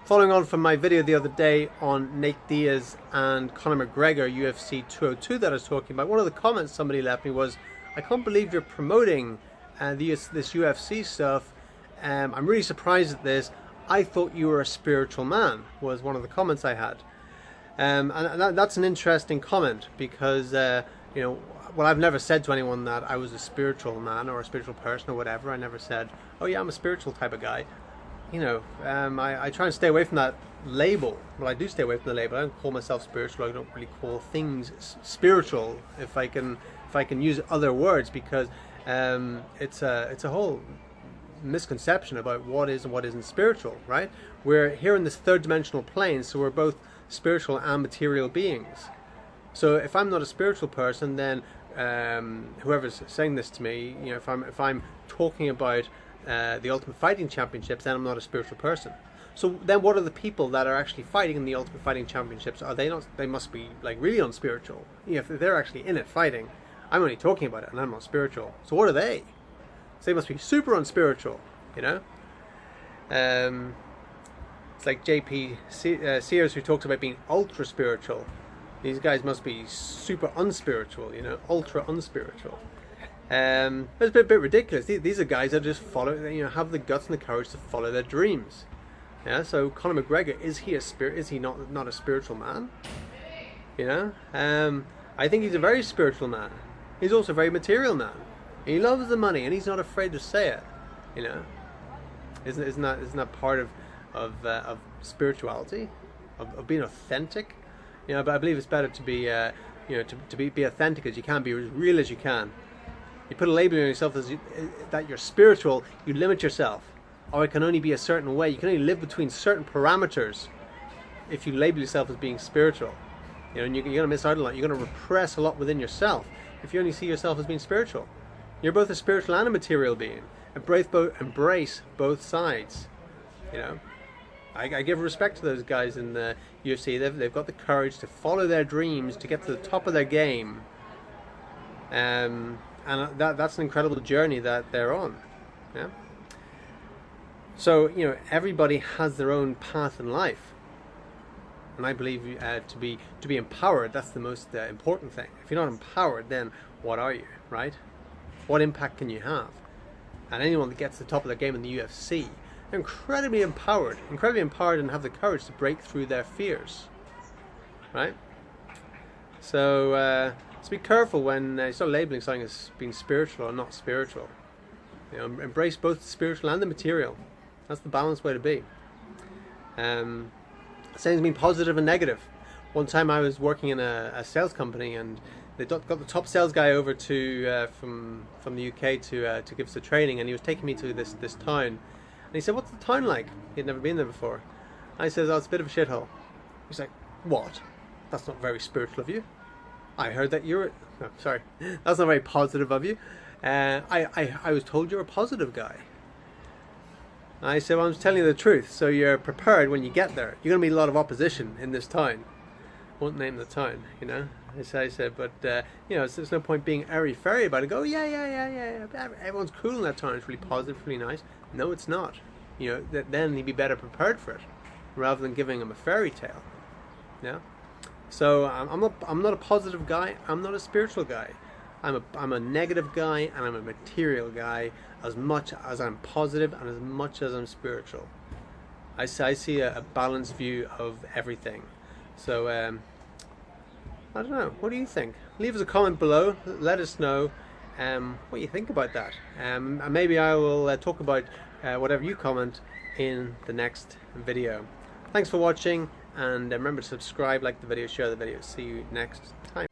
Following on from my video the other day on Nate Diaz and Conor McGregor UFC 202 that I was talking about, one of the comments somebody left me was, I can't believe you're promoting this UFC stuff. I'm really surprised at this. I thought you were a spiritual man, was one of the comments I had. And that's an interesting comment because, you know, well, I've never said to anyone that I was a spiritual man or a spiritual person or whatever. I never said, oh yeah, I'm a spiritual type of guy. You know, I try and stay away from that label. Well, I do stay away from the label. I don't call myself spiritual. I don't really call things spiritual if I can use other words, because it's a whole misconception about what is and what isn't spiritual, right? We're here in this third dimensional plane, so we're both spiritual and material beings. So if I'm not a spiritual person, then whoever's saying this to me, you know, if I'm talking about the Ultimate Fighting Championships, then I'm not a spiritual person. So then what are the people that are actually fighting in the Ultimate Fighting Championships? Are they not? They must be like really unspiritual. You know, if they're actually in it fighting, I'm only talking about it and I'm not spiritual. So what are they? So they must be super unspiritual, you know? It's like JP Sears, who talks about being ultra spiritual. These guys must be super unspiritual, you know, ultra unspiritual. It's a bit ridiculous. These are guys that just follow, you know, have the guts and the courage to follow their dreams. Yeah. So Conor McGregor, is he a spirit? Is he not a spiritual man? You know. I think he's a very spiritual man. He's also a very material man. He loves the money, and he's not afraid to say it. You know. Isn't that part of spirituality, of being authentic? You know. But I believe it's better to be you know, to be authentic as you can, be as real as you can. You put a label on yourself that you're spiritual, you limit yourself. Or it can only be a certain way. You can only live between certain parameters if you label yourself as being spiritual. You know, and you're going to miss out a lot. You're going to repress a lot within yourself if you only see yourself as being spiritual. You're both a spiritual and a material being. Embrace both sides. You know, I give respect to those guys in the UFC. They've got the courage to follow their dreams, to get to the top of their game. And that's an incredible journey that they're on. Yeah. So, you know, everybody has their own path in life, and I believe to be empowered, that's the most important thing. If you're not empowered, then what are you, right? What impact can you have? And anyone that gets to the top of their game in the UFC, they're incredibly empowered, and have the courage to break through their fears, right? So be careful when you start labeling something as being spiritual or not spiritual. You know, embrace both the spiritual and the material. That's the balanced way to be. Same as being positive and negative. One time I was working in a sales company, and they got the top sales guy over to from the UK to give us a training, and he was taking me to this town. And he said, "What's the town like?" He'd never been there before. I said, "Oh, it's a bit of a shithole." He's like, "What? That's not very spiritual of you. I heard that you're..." Oh, sorry, that's not very positive of you. I was told you're a positive guy. I said, well, I'm telling you the truth, so you're prepared when you get there. You're going to meet a lot of opposition in this town. Won't name the town, you know. I said, but you know, there's no point being airy-fairy about it. Go, yeah. Everyone's cool in that town. It's really positive, really nice. No, it's not. You know, then you'd be better prepared for it, rather than giving them a fairy tale. Yeah. So I'm not a positive guy. I'm not a spiritual guy. I'm a negative guy, and I'm a material guy, as much as I'm positive and as much as I'm spiritual. I see a balanced view of everything. So I don't know. What do you think? Leave us a comment below. Let us know what you think about that. And maybe I will talk about whatever you comment in the next video. Thanks for watching. And remember to subscribe, like the video, share the video. See you next time.